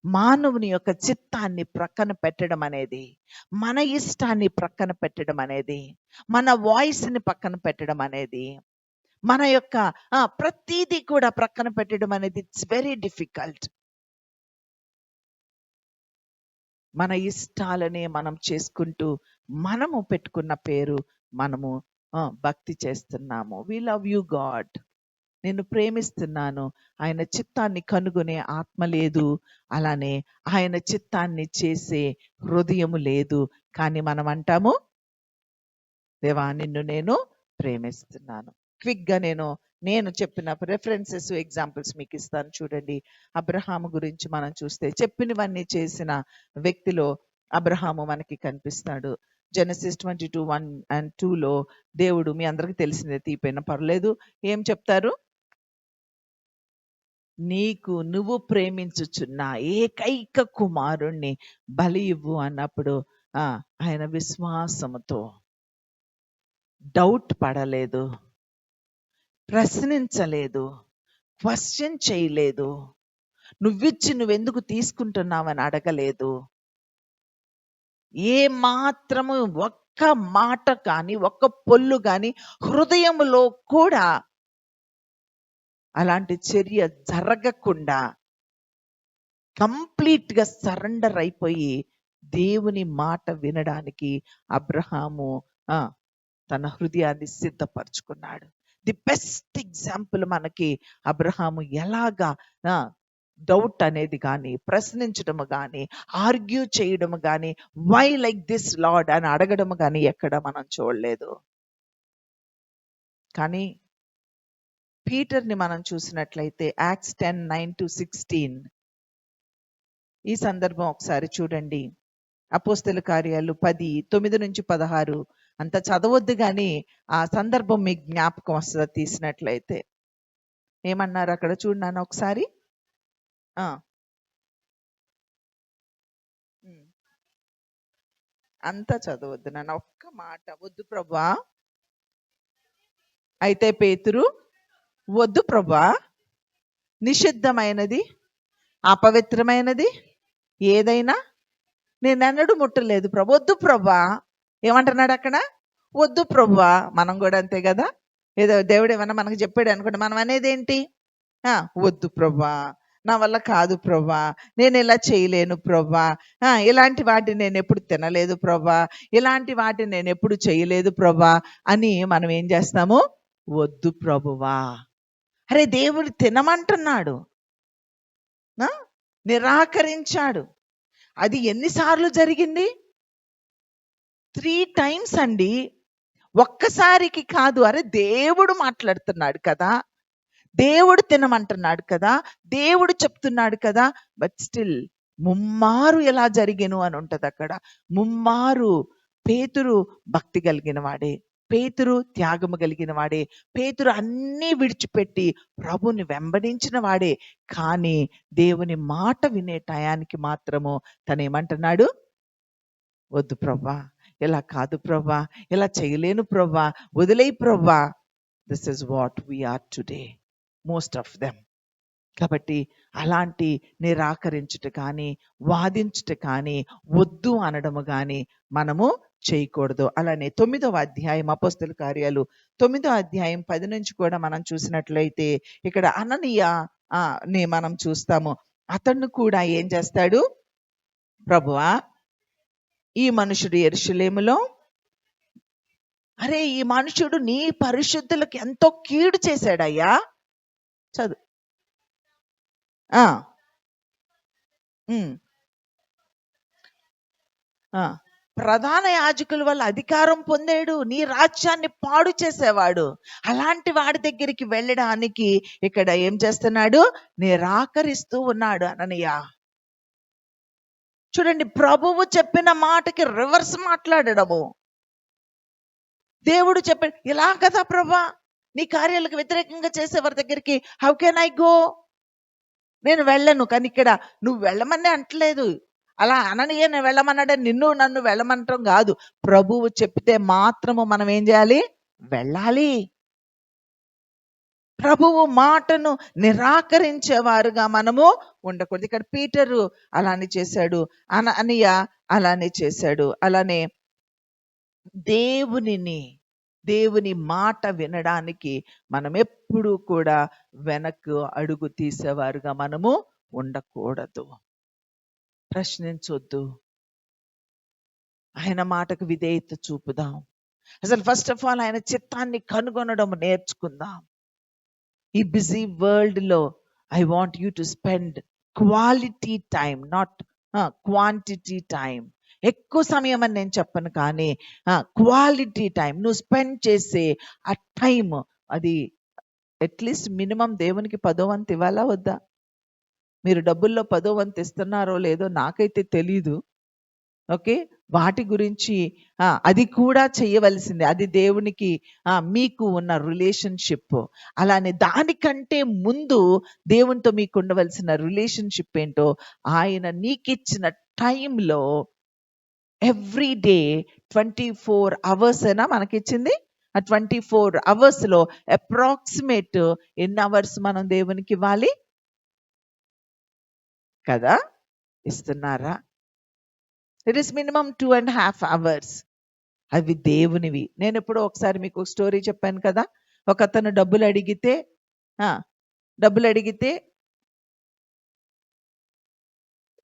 [SPEAKER 2] మానవుని యొక్క చిత్తాన్ని ప్రక్కన పెట్టడం అనేది, మన ఇష్టాన్ని ప్రక్కన పెట్టడం అనేది, మన వాయిస్ని పక్కన పెట్టడం అనేది, మన యొక్క ప్రతిదీ కూడా ప్రక్కన పెట్టడం అనేది ఇట్స్ వెరీ డిఫికల్ట్. మన ఇష్టాలనే మనం చేసుకుంటూ మనము పెట్టుకున్న పేరు మనము భక్తి చేస్తున్నాము. వి లవ్ యు గాడ్, నేను ప్రేమిస్తున్నాను. ఆయన చిత్తాన్ని కనుగొనే ఆత్మ లేదు, అలానే ఆయన చిత్తాన్ని చేసే హృదయము లేదు. కానీ మనం అంటాము, దేవా నిన్ను నేను ప్రేమిస్తున్నాను. క్విక్గా నేను చెప్పిన రెఫరెన్సెస్, ఎగ్జాంపుల్స్ మీకు ఇస్తాను చూడండి. అబ్రహాము గురించి మనం చూస్తే చెప్పినవన్నీ చేసిన వ్యక్తిలో అబ్రహాము మనకి కనిపిస్తాడు. జెనసిస్ 22:1-2లో దేవుడు, మీ అందరికి తెలిసిందే, తీపోయినా పర్లేదు, ఏం చెప్తారు? నువ్వు ప్రేమించుచున్న ఏకైక కుమారుణ్ణి బలి ఇవ్వు అన్నప్పుడు ఆయన విశ్వాసముతో డౌట్ పడలేదు, ప్రశ్నించలేదు, క్వశ్చన్ చేయలేదు, నువ్విచ్చి నువ్వెందుకు తీసుకుంటున్నావని అడగలేదు. ఏ మాత్రము ఒక్క మాట కానీ ఒక్క పొల్లు కానీ హృదయములో కూడా అలాంటి చర్య జరగకుండా కంప్లీట్గా సరెండర్ అయిపోయి దేవుని మాట వినడానికి అబ్రహాము తన హృదయాన్ని సిద్ధపరచుకున్నాడు. ది బెస్ట్ ఎగ్జాంపుల్ మనకి అబ్రహాము ఎలాగా డౌట్ అనేది కానీ, ప్రశ్నించడము కానీ, ఆర్గ్యూ చేయడము కానీ, వై లైక్ దిస్ లార్డ్ అని అడగడము కానీ ఎక్కడ మనం చూడలేదు. కానీ పీటర్ని మనం చూసినట్లయితే యాక్ట్స్ 10:9-16 ఈ సందర్భం ఒకసారి చూడండి. అపోస్తల కార్యాలు 10:9-16 అంత చదవద్దు కానీ ఆ సందర్భం మీకు జ్ఞాపకం వస్తుంది తీసినట్లయితే. ఏమన్నారు అక్కడ చూడన్నాను ఒకసారి. అంతా చదవద్దు, నన్ను ఒక్క మాట. వద్దు ప్రభువా. అయితే పేతురు, వద్దు ప్రభువా, నిషిద్ధమైనది, అపవిత్రమైనది ఏదైనా నేనెన్నడూ ముట్టలేదు ప్రభు. వద్దు ప్రభా. ఏమంటున్నాడు అక్కడ? వద్దు ప్రభా. మనం కూడా అంతే కదా. ఏదో దేవుడు ఏమన్నా మనకు చెప్పాడు అనుకోండి, మనం అనేది ఏంటి? వద్దు ప్రభా, నా వల్ల కాదు ప్రభా, నేను ఇలా చేయలేను ప్రభా, ఇలాంటి వాటిని నేను ఎప్పుడు తినలేదు ప్రభా, ఇలాంటి వాటిని నేను ఎప్పుడు చేయలేదు ప్రభా అని మనం ఏం చేస్తాము? వద్దు ప్రభువా. అరే దేవుడు తినమంటున్నాడు, నిరాకరించాడు. అది ఎన్నిసార్లు జరిగింది? 3 times అండి. ఒక్కసారికి కాదు. అరే దేవుడు మాట్లాడుతున్నాడు కదా, దేవుడు తినమంటున్నాడు కదా, దేవుడు చెప్తున్నాడు కదా. బట్ స్టిల్ ముమ్మారు ఎలా జరిగెను అని ఉంటది అక్కడ. ముమ్మారు పేతురు భక్తి కలిగిన వాడే, పేతురు త్యాగము కలిగిన వాడే, పేతురు అన్నీ విడిచిపెట్టి ప్రభుని వెంబడించిన వాడే. కానీ దేవుని మాట వినే టయానికి మాత్రము తను ఏమంటున్నాడు? వద్దు ప్రభా, ఇలా కాదు ప్రభా, ఇలా చేయలేను ప్రభా, వదిలేయి Prabha. This is what we are today, most of them. కాబట్టి అలాంటి నిరాకరించుట కానీ, వాదించుట కానీ, వద్దు అనడము కానీ మనము చేయకూడదు. అలానే 9వ అధ్యాయం అపోస్తల కార్యాలు 9వ అధ్యాయం 10 నుంచి కూడా మనం చూసినట్లయితే ఇక్కడ అననీయ ని మనం చూస్తాము. అతన్ని కూడా ఏం చేస్తాడు? ప్రభువా, ఈ మనుషుడు యెరూషలేములో, అరే ఈ మనుషుడు నీ పరిశుద్ధులకు ఎంతో కీడు చేశాడయ్యా. చదువు. ప్రధాన యాజకుల వల్ల అధికారం పొందాడు, నీ రాజ్యాన్ని పాడు చేసేవాడు. అలాంటి వాడి దగ్గరికి వెళ్ళడానికి ఇక్కడ ఏం చేస్తున్నాడు? నిరాకరిస్తూ ఉన్నాడు అననీయ. చూడండి, ప్రభువు చెప్పిన మాటకి రివర్స్ మాట్లాడడము. దేవుడు చెప్పాడు, ఇలా కదా ప్రభా, నీ కార్యాలకు వ్యతిరేకంగా చేసేవారి దగ్గరికి హౌ కెన్ ఐ గో? నేను వెళ్ళను. కానీ ఇక్కడ నువ్వు వెళ్ళమని అంటలేదు. అలా అననీయ నేను వెళ్ళమన్నాడని నిన్ను నన్ను వెళ్ళమంటాం కాదు. ప్రభువు చెప్తే మాత్రము మనం ఏం చేయాలి? వెళ్ళాలి. ప్రభువు మాటను నిరాకరించేవారుగా మనము ఉండకూడదు. ఇక్కడ పీటరు అలానే చేశాడు, అననీయ అలానే చేశాడు. అలానే దేవుని మాట వినడానికి మనం ఎప్పుడూ కూడా వెనక్కు అడుగు తీసేవారుగా మనము ఉండకూడదు. ప్రశ్నించొద్దు, ఆయన మాటకు విధేయత చూపుదాం. అసలు ఫస్ట్ ఆఫ్ ఆల్ ఆయన చిత్తాన్ని కనుగొనడం నేర్చుకుందాం. ఈ బిజీ వరల్డ్ లో I want you to spend quality time, not quantity time. ఎక్కువ సమయం అని నేను చెప్పను, కానీ క్వాలిటీ టైం నువ్వు స్పెండ్ చేసే ఆ టైం, అది అట్లీస్ట్ మినిమం దేవునికి 10వ వంతు ఇవ్వాలా వద్దా? మీరు డబ్బుల్లో 10వ వంతు ఇస్తున్నారో లేదో నాకైతే తెలీదు. ఓకే, వాటి గురించి అది కూడా చేయవలసిందే. అది దేవునికి మీకు ఉన్న రిలేషన్షిప్. అలానే దానికంటే ముందు దేవునితో మీకు ఉండవలసిన రిలేషన్షిప్ ఏంటో, ఆయన నీకిచ్చిన టైంలో ఎవ్రీ డే 24 hours అయినా మనకిచ్చింది. ఆ 24 hours లో అప్రాక్సిమేట్ ఎన్ని అవర్స్ మనం దేవునికి ఇవ్వాలి కదా? ఇస్తున్నారా? It is minimum 2.5 hours. అవి దేవునివి. నేను ఎప్పుడో ఒకసారి మీకు స్టోరీ చెప్పాను కదా. ఒక అతను డబ్బులు అడిగితే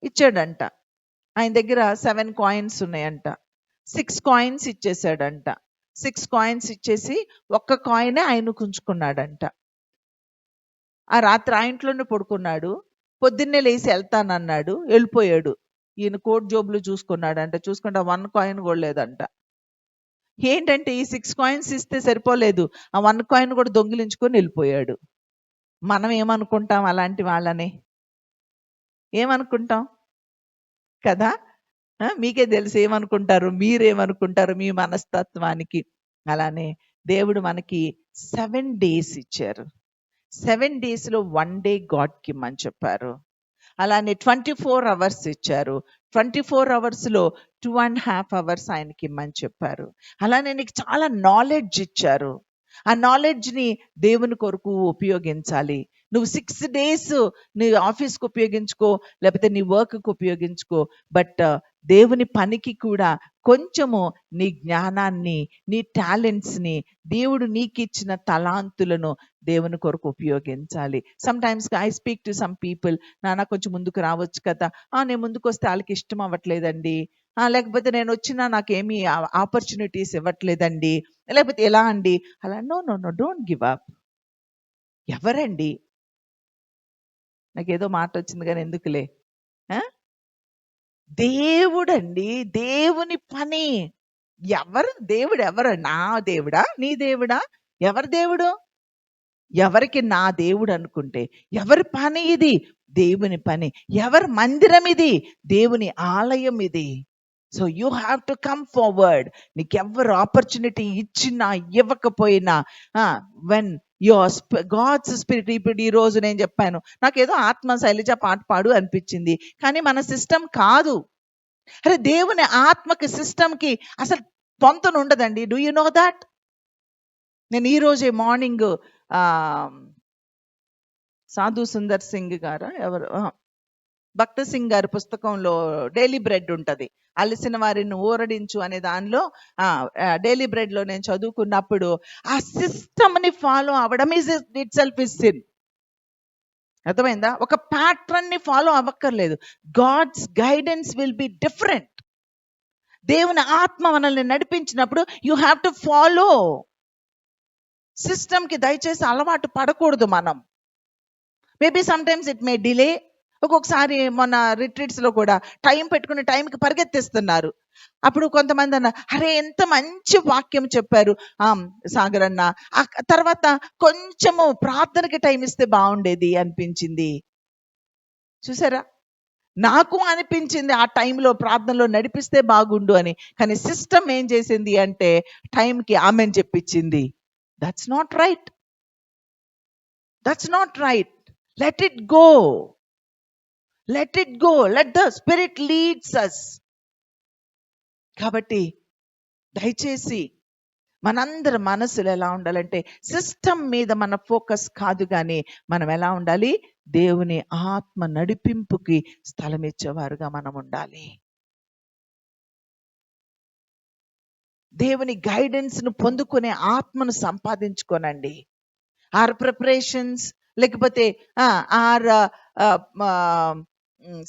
[SPEAKER 2] ఇచ్చాడంట. ఆయన దగ్గర 7 coins ఉన్నాయంట. 6 coins ఇచ్చేసాడంట. 6 coins ఇచ్చేసి ఒక్క కాయినే ఆయన ఉంచుకున్నాడంట. ఆ రాత్రి ఆ ఇంట్లోనే పడుకున్నాడు. పొద్దున్నే లేచి వెళ్తానన్నాడు, వెళ్ళిపోయాడు. ఈయన కోట్ జోబులు చూసుకున్నాడంట. చూసుకుంటే 1 coin కూడా లేదంట. ఏంటంటే ఈ 6 coins ఇస్తే సరిపోలేదు, ఆ 1 coin కూడా దొంగిలించుకొని వెళ్ళిపోయాడు. మనం ఏమనుకుంటాం అలాంటి వాళ్ళని? ఏమనుకుంటాం కదా? మీకే తెలుసు ఏమనుకుంటారు, మీరేమనుకుంటారు మీ మనస్తత్వానికి. అలానే దేవుడు మనకి 7 days ఇచ్చారు. 7 days లో 1 day గాడ్కి ఇమ్మని చెప్పారు. అలానే 24 hours ఇచ్చారు. 24 hours లో 2.5 hours ఆయనకి ఇమ్మని చెప్పారు. అలానే నీకు చాలా నాలెడ్జ్ ఇచ్చారు. ఆ నాలెడ్జ్ని దేవుని కొరకు ఉపయోగించాలి. నువ్వు 6 days నీ ఆఫీస్కి ఉపయోగించుకో, లేకపోతే నీ వర్క్కి ఉపయోగించుకో. బట్ దేవుని పనికి కూడా కొంచెము నీ జ్ఞానాన్ని, నీ టాలెంట్స్ని, దేవుడు నీకు ఇచ్చిన తలాంతులను దేవుని కొరకు ఉపయోగించాలి. Some times I speak to some people, నాన్న కొంచెం ముందుకు రావచ్చు కదా. నేను ముందుకు వస్తే వాళ్ళకి ఇష్టం అవ్వట్లేదండి, లేకపోతే నేను వచ్చినా నాకేమీ ఆపర్చునిటీస్ ఇవ్వట్లేదండి, లేకపోతే ఎలా అండి అలా. No no no, don't give up. ఎవరండి, నాకేదో మాట వచ్చింది కానీ ఎందుకులే. దేవుడండి, దేవుని పని. దేవుడు ఎవరు? నా దేవుడా, నీ దేవుడా? ఎవరి దేవుడు? ఎవరికి నా దేవుడు అనుకుంటే ఎవరి పని ఇది? దేవుని పని. ఎవరి మందిరం ఇది? దేవుని ఆలయం ఇది. So you have to come forward. Neekevvaru opportunity ఇచ్చినా ఇవ్వకపోయినా, వెన్ యువర్ గాడ్స్ స్పిరిట్. ఇప్పుడు ఈ రోజు నేను చెప్పాను, నాకేదో ఆత్మ శైలజ పాట పాడు అనిపించింది, కానీ మన సిస్టమ్ కాదు. అరే దేవుని ఆత్మకి సిస్టమ్కి అసలు పొంతన ఉండదండి. Do you know that? నేను ఈరోజే మార్నింగ్ సాధు సుందర్ సింగ్ గారు ఎవరు, భక్త సింగ్ గారి పుస్తకంలో డైలీ బ్రెడ్ ఉంటుంది, అలసిన వారిని ఊరడించు అనే దానిలో డైలీ బ్రెడ్ లో నేను చదువుకున్నప్పుడు ఆ సిస్టమ్ ని ఫాలో అవ్వడం ఇట్ సెల్ఫ్ ఇస్ సిన్. అర్థమైందా? ఒక ప్యాటర్న్ ని ఫాలో అవ్వక్కర్లేదు. God's guidance will be different. దేవుని ఆత్మ మనల్ని నడిపించినప్పుడు you have to follow. System కి దయచేసి అలవాటు పడకూడదు మనం. Maybe sometimes it may delay. ఒక్కొక్కసారి మొన్న రిట్రీట్స్ లో కూడా టైం పెట్టుకుని టైంకి పరిగెత్తిస్తున్నారు. అప్పుడు కొంతమంది అన్న, అరే ఎంత మంచి వాక్యం చెప్పారు సాగర్ అన్న, ఆ తర్వాత కొంచెము ప్రార్థనకి టైం ఇస్తే బాగుండేది అనిపించింది. చూసారా, నాకు అనిపించింది ఆ టైంలో ప్రార్థనలో నడిపిస్తే బాగుండు అని. కానీ సిస్టమ్ ఏం చేసింది అంటే టైంకి ఆమెన్ చెప్పించింది. That's not right. That's not right. Let it go. Let it go. Let the spirit leads us. కాబట్టి దయచేసి మనందరి మనసులు ఎలా ఉండాలంటే సిస్టమ్ మీద మన ఫోకస్ కాదు, కానీ మనం ఎలా ఉండాలి? దేవుని ఆత్మ నడిపింపుకి స్థలం ఇచ్చేవారుగా మనం ఉండాలి. దేవుని గైడెన్స్ ను పొందుకునే ఆత్మను సంపాదించుకోనండి. ఆర్ ప్రిపరేషన్స్ లేకపోతే ఆర్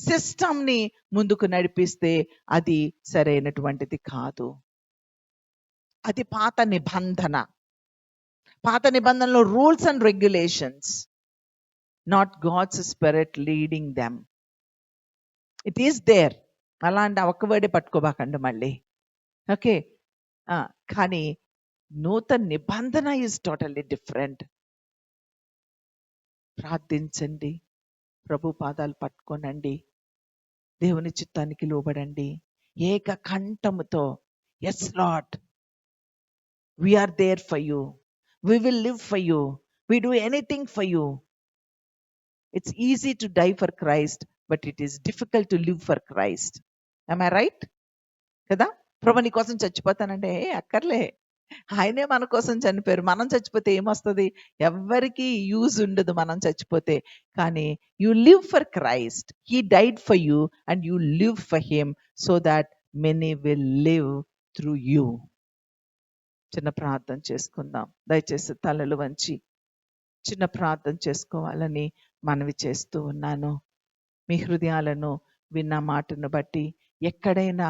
[SPEAKER 2] సిస్టమ్ ని ముందుకు నడిపిస్తే అది సరైనటువంటిది కాదు. అది పాత నిబంధన. పాత నిబంధనలో rules and regulations, not God's spirit leading them. It is there. అలాంటి ఒక్క వర్డే పట్టుకోబాకండి మళ్ళీ. ఓకే, కానీ నూతన నిబంధన ఈజ్ టోటల్లీ డిఫరెంట్. ప్రార్థించండి, ప్రభు పాదాలు పట్టుకోనండి, దేవుని చిత్తానికి లోబడండి ఏక కంఠముతో. Yes lord, we are there for you, we will live for you, we do anything for you. It's easy to die for Christ, but it is difficult to live for Christ. Am I right? కదా, ప్రభు నీ కోసం చచ్చిపోతానంటే అక్కర్లే, ఆయనే మన కోసం చనిపోయారు. మనం చచ్చిపోతే ఏమొస్తుంది? ఎవ్వరికి యూజ్ ఉండదు మనం చచ్చిపోతే. కానీ you live for Christ. He died for you and you live for him so that many will live through you. చిన్న ప్రార్థన చేసుకుందాం. దయచేసి తలలు వంచి చిన్న ప్రార్థన చేసుకోవాలని మనవి చేస్తూ ఉన్నాను. మీ హృదయాలను విన్న మాటను బట్టి ఎక్కడైనా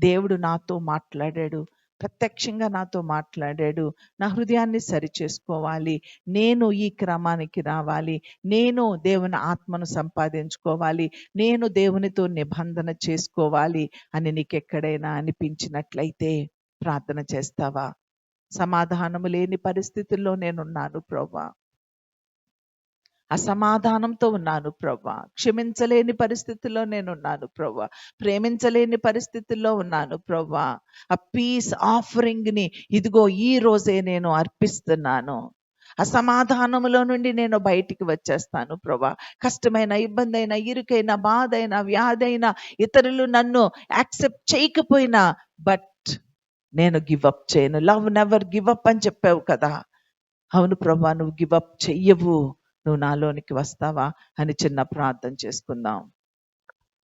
[SPEAKER 2] దేవుడు నాతో మాట్లాడాడు, ప్రత్యక్షంగా నాతో మాట్లాడాడు, నా హృదయాన్ని సరి చేసుకోవాలి, నేను ఈ క్రమానికి రావాలి, నేను దేవుని ఆత్మను సంపాదించుకోవాలి, నేను దేవునితో నిబంధన చేసుకోవాలి అని నీకు ఎక్కడైనా అనిపించినట్లయితే ప్రార్థన చేస్తావా? సమాధానము లేని పరిస్థితుల్లో నేనున్నాను ప్రభువా, అసమాధానంతో ఉన్నాను ప్రభువా, క్షమించలేని పరిస్థితుల్లో నేనున్నాను ప్రభువా, ప్రేమించలేని పరిస్థితుల్లో ఉన్నాను ప్రభువా. ఆ పీస్ ఆఫరింగ్ ని ఇదిగో ఈ రోజే నేను అర్పిస్తున్నాను. అసమాధానములో నుండి నేను బయటికి వచ్చేస్తాను ప్రభా. కష్టమైన, ఇబ్బంది అయినా, ఇరుకైన, బాధ అయినా, వ్యాధి అయినా, ఇతరులు నన్ను యాక్సెప్ట్ చేయకపోయినా, బట్ నేను గివప్ చేయను. లవ్ నెవర్ గివప్ అని చెప్పావు కదా. అవును ప్రభా, నువ్వు గివప్ చెయ్యవు. నువ్వు నాలోనికి వస్తావా అని చిన్న ప్రార్థన చేసుకుందాం.